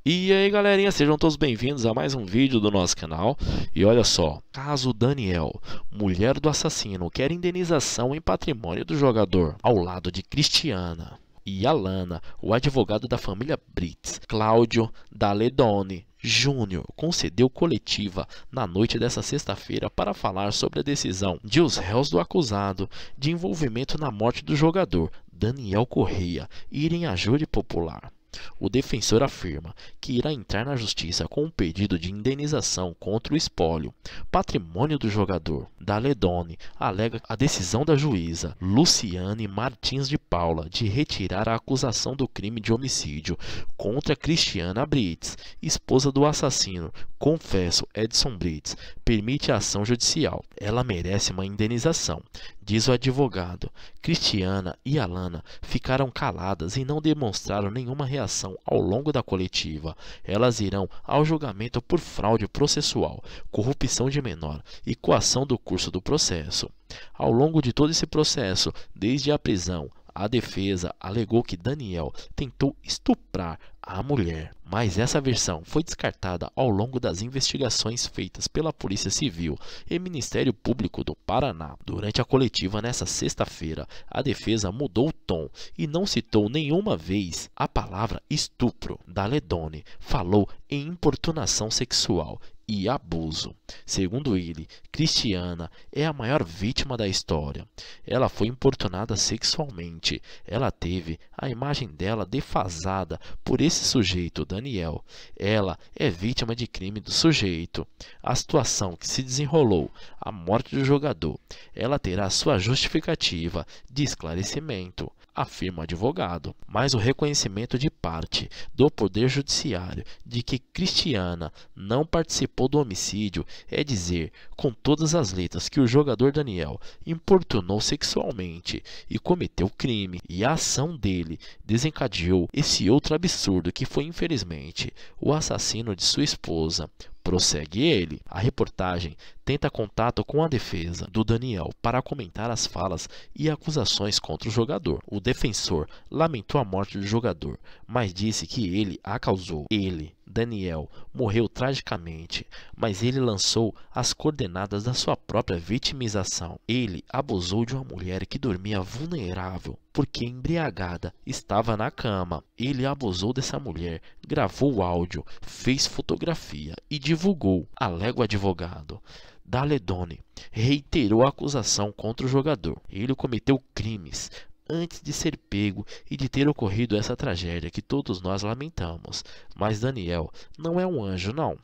E aí galerinha, sejam todos bem-vindos a mais um vídeo do nosso canal. E olha só, caso Daniel, mulher do assassino, quer indenização em patrimônio do jogador, ao lado de Cristiana e Alana, o advogado da família Brits, Cláudio Daledoni Júnior, concedeu coletiva na noite desta sexta-feira para falar sobre a decisão de os réus do acusado de envolvimento na morte do jogador Daniel Correia irem à júri popular. O defensor afirma que irá entrar na justiça com um pedido de indenização contra o espólio, patrimônio do jogador. Daledoni alega a decisão da juíza Luciane Martins de Paula de retirar a acusação do crime de homicídio contra Cristiana Brits, esposa do assassino, confesso Edson Brits, permite a ação judicial. Ela merece uma indenização, diz o advogado. Cristiana e Alana ficaram caladas e não demonstraram nenhuma reação ao longo da coletiva. Elas irão ao julgamento por fraude processual, corrupção de menor e coação do curso do processo. Ao longo de todo esse processo, desde a prisão, a defesa alegou que Daniel tentou estuprar a mulher, mas essa versão foi descartada ao longo das investigações feitas pela Polícia Civil e Ministério Público do Paraná. Durante a coletiva nesta sexta-feira, a defesa mudou o tom e não citou nenhuma vez a palavra estupro. Daledoni falou em importunação sexual e abuso. Segundo ele, Cristiana é a maior vítima da história. Ela foi importunada sexualmente. Ela teve a imagem dela defasada por esse sujeito, Daniel. Ela é vítima de crime do sujeito. A situação que se desenrolou, a morte do jogador, ela terá sua justificativa de esclarecimento, afirma o advogado, mas o reconhecimento de parte do Poder Judiciário de que Cristiana não participou do homicídio é dizer com todas as letras que o jogador Daniel importunou sexualmente e cometeu crime, e a ação dele desencadeou esse outro absurdo que foi, infelizmente, o assassino de sua esposa. Prossegue ele. A reportagem tenta contato com a defesa do Daniel para comentar as falas e acusações contra o jogador. O defensor lamentou a morte do jogador, mas disse que ele a causou. Ele, Daniel, morreu tragicamente, mas ele lançou as coordenadas da sua própria vitimização. Ele abusou de uma mulher que dormia vulnerável porque embriagada estava na cama. Ele abusou dessa mulher, gravou áudio, fez fotografia e divulgou, alega o advogado. Daledoni reiterou a acusação contra o jogador. Ele cometeu crimes antes de ser pego e de ter ocorrido essa tragédia que todos nós lamentamos. Mas Daniel não é um anjo, não.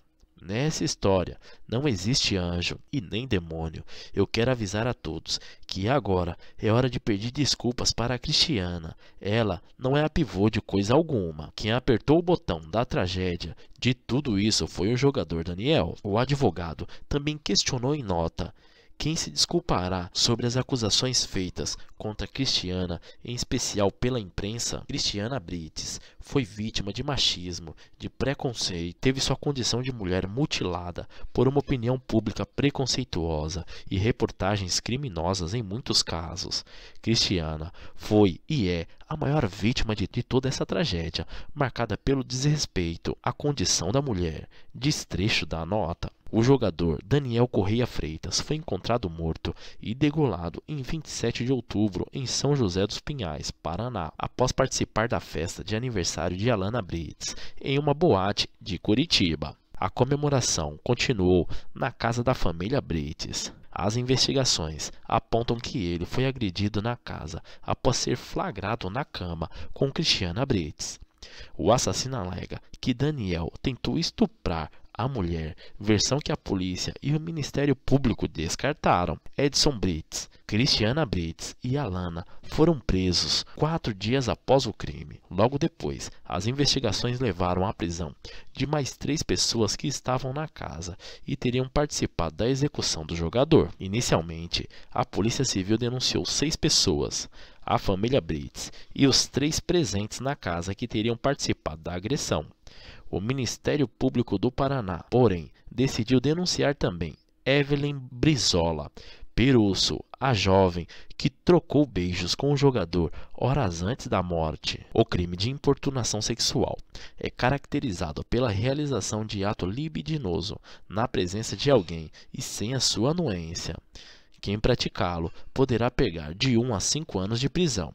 Nessa história não existe anjo e nem demônio. Eu quero avisar a todos que agora é hora de pedir desculpas para a Cristiana. Ela não é a pivô de coisa alguma. Quem apertou o botão da tragédia de tudo isso foi o jogador Daniel. O advogado também questionou em nota quem se desculpará sobre as acusações feitas contra Cristiana, em especial pela imprensa. Cristiana Brits foi vítima de machismo, de preconceito, teve sua condição de mulher mutilada por uma opinião pública preconceituosa e reportagens criminosas em muitos casos. Cristiana foi e é a maior vítima de toda essa tragédia, marcada pelo desrespeito à condição da mulher. Diz trecho da nota. O jogador Daniel Correia Freitas foi encontrado morto e degolado em 27 de outubro em São José dos Pinhais, Paraná, após participar da festa de aniversário de Alana Brits em uma boate de Curitiba. A comemoração continuou na casa da família Brits. As investigações apontam que ele foi agredido na casa após ser flagrado na cama com Cristiana Brits. O assassino alega que Daniel tentou estuprar a mulher, versão que a polícia e o Ministério Público descartaram. Edson Brits, Cristiana Brits e Alana foram presos 4 dias após o crime. Logo depois, as investigações levaram à prisão de mais 3 pessoas que estavam na casa e teriam participado da execução do jogador. Inicialmente, a Polícia Civil denunciou 6 pessoas, a família Brits e os 3 presentes na casa que teriam participado da agressão. O Ministério Público do Paraná, porém, decidiu denunciar também Evelyn Brizola Perusso, a jovem que trocou beijos com o jogador horas antes da morte. O crime de importunação sexual é caracterizado pela realização de ato libidinoso na presença de alguém e sem a sua anuência. Quem praticá-lo poderá pegar de 1 a 5 anos de prisão.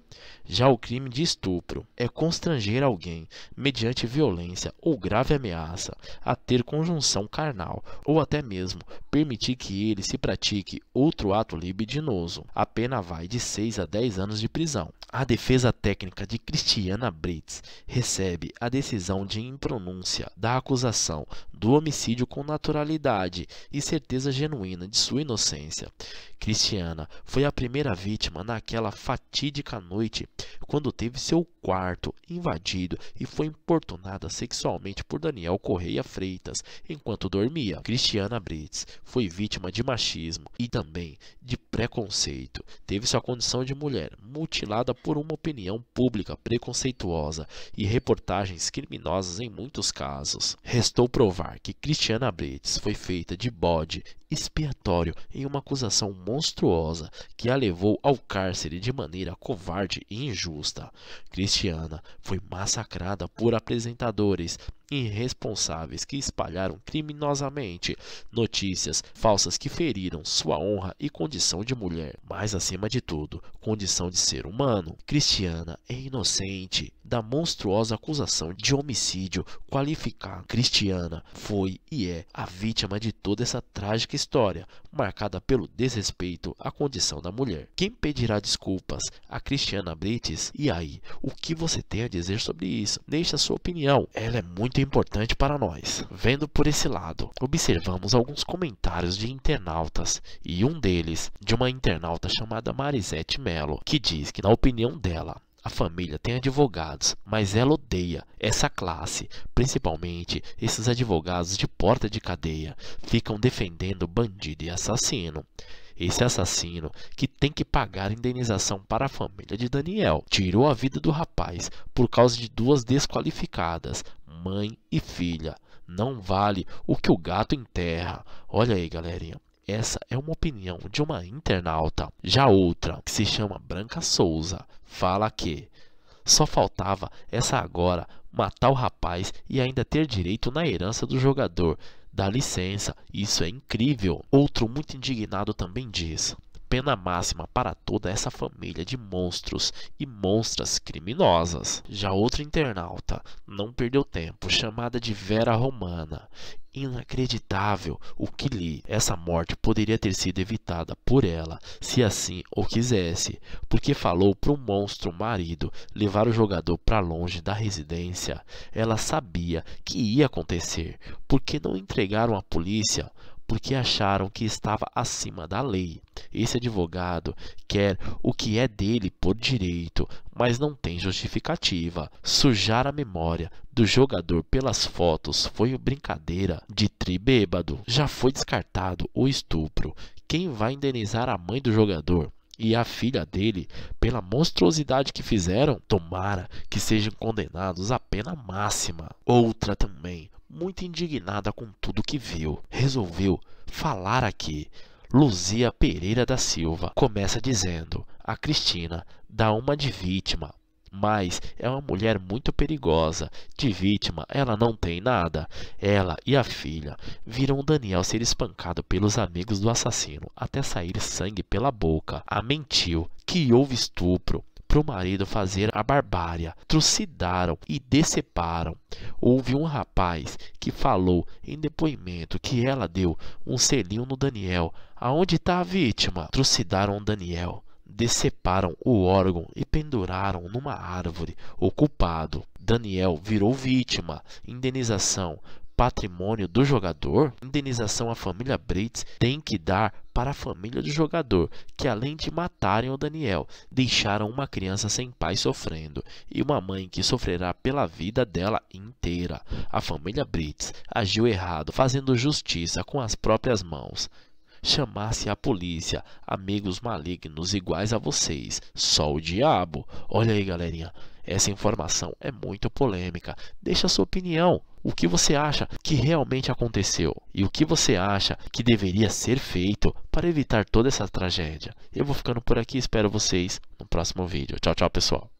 Já o crime de estupro é constranger alguém, mediante violência ou grave ameaça, a ter conjunção carnal, ou até mesmo permitir que ele se pratique outro ato libidinoso. A pena vai de 6 a 10 anos de prisão. A defesa técnica de Cristiana Brites recebe a decisão de impronúncia da acusação do homicídio com naturalidade e certeza genuína de sua inocência. Cristiana foi a primeira vítima naquela fatídica noite, quando teve seu quarto invadido e foi importunada sexualmente por Daniel Correia Freitas enquanto dormia. Cristiana Brites foi vítima de machismo e também de preconceito. Teve sua condição de mulher mutilada por uma opinião pública preconceituosa e reportagens criminosas em muitos casos. Restou provar que Cristiana Brites foi feita de bode expiatório em uma acusação monstruosa que a levou ao cárcere de maneira covarde e injusta. Cristiana foi massacrada por apresentadores irresponsáveis que espalharam criminosamente notícias falsas que feriram sua honra e condição de mulher, mas acima de tudo, condição de ser humano. Cristiana é inocente da monstruosa acusação de homicídio qualificado. Cristiana foi e é a vítima de toda essa trágica história, marcada pelo desrespeito à condição da mulher. Quem pedirá desculpas a Cristiana Brites? E aí, o que você tem a dizer sobre isso? Deixe a sua opinião, ela é muito importante para nós. Vendo por esse lado, observamos alguns comentários de internautas, e um deles de uma internauta chamada Marisete Melo, que diz que, na opinião dela, a família tem advogados, mas ela odeia essa classe, principalmente esses advogados de porta de cadeia, ficam defendendo bandido e assassino. Esse assassino que tem que pagar indenização para a família de Daniel. Tirou a vida do rapaz por causa de 2 desqualificadas, mãe e filha. Não vale o que o gato enterra. Olha aí, galerinha. Essa é uma opinião de uma internauta. Já outra, que se chama Branca Souza, fala que só faltava essa agora matar o rapaz e ainda ter direito na herança do jogador. Dá licença, isso é incrível. Outro muito indignado também diz: pena máxima para toda essa família de monstros e monstras criminosas. Já outro internauta não perdeu tempo, chamada de Vera Romana. Inacreditável o que li. Essa morte poderia ter sido evitada por ela, se assim o quisesse, porque falou para o monstro marido levar o jogador para longe da residência. Ela sabia que ia acontecer. Por que não entregaram à polícia? Porque acharam que estava acima da lei. Esse advogado quer o que é dele por direito, mas não tem justificativa. Sujar a memória do jogador pelas fotos foi brincadeira de tribêbado. Já foi descartado o estupro. Quem vai indenizar a mãe do jogador e a filha dele pela monstruosidade que fizeram? Tomara que sejam condenados à pena máxima. Outra também, muito indignada com tudo que viu, resolveu falar aqui. Luzia Pereira da Silva começa dizendo: a Cristina dá uma de vítima, mas é uma mulher muito perigosa. De vítima ela não tem nada. Ela e a filha viram o Daniel ser espancado pelos amigos do assassino até sair sangue pela boca. A mentiu que houve estupro para o marido fazer a barbárie. Trucidaram e deceparam. Houve um rapaz que falou em depoimento que ela deu um selinho no Daniel. Aonde está a vítima? Trucidaram o Daniel, deceparam o órgão e penduraram numa árvore. O culpado, Daniel, virou vítima. Indenização, patrimônio do jogador. Indenização a família Brites tem que dar para a família do jogador, que além de matarem o Daniel, deixaram uma criança sem pai sofrendo e uma mãe que sofrerá pela vida dela inteira. A família Brites agiu errado, fazendo justiça com as próprias mãos. Chamasse a polícia, amigos malignos iguais a vocês, só o diabo. Olha aí, galerinha, Essa informação é muito polêmica. Deixa a sua opinião. O que você acha que realmente aconteceu? E o que você acha que deveria ser feito para evitar toda essa tragédia? Eu vou ficando por aqui, espero vocês no próximo vídeo. Tchau, tchau, pessoal.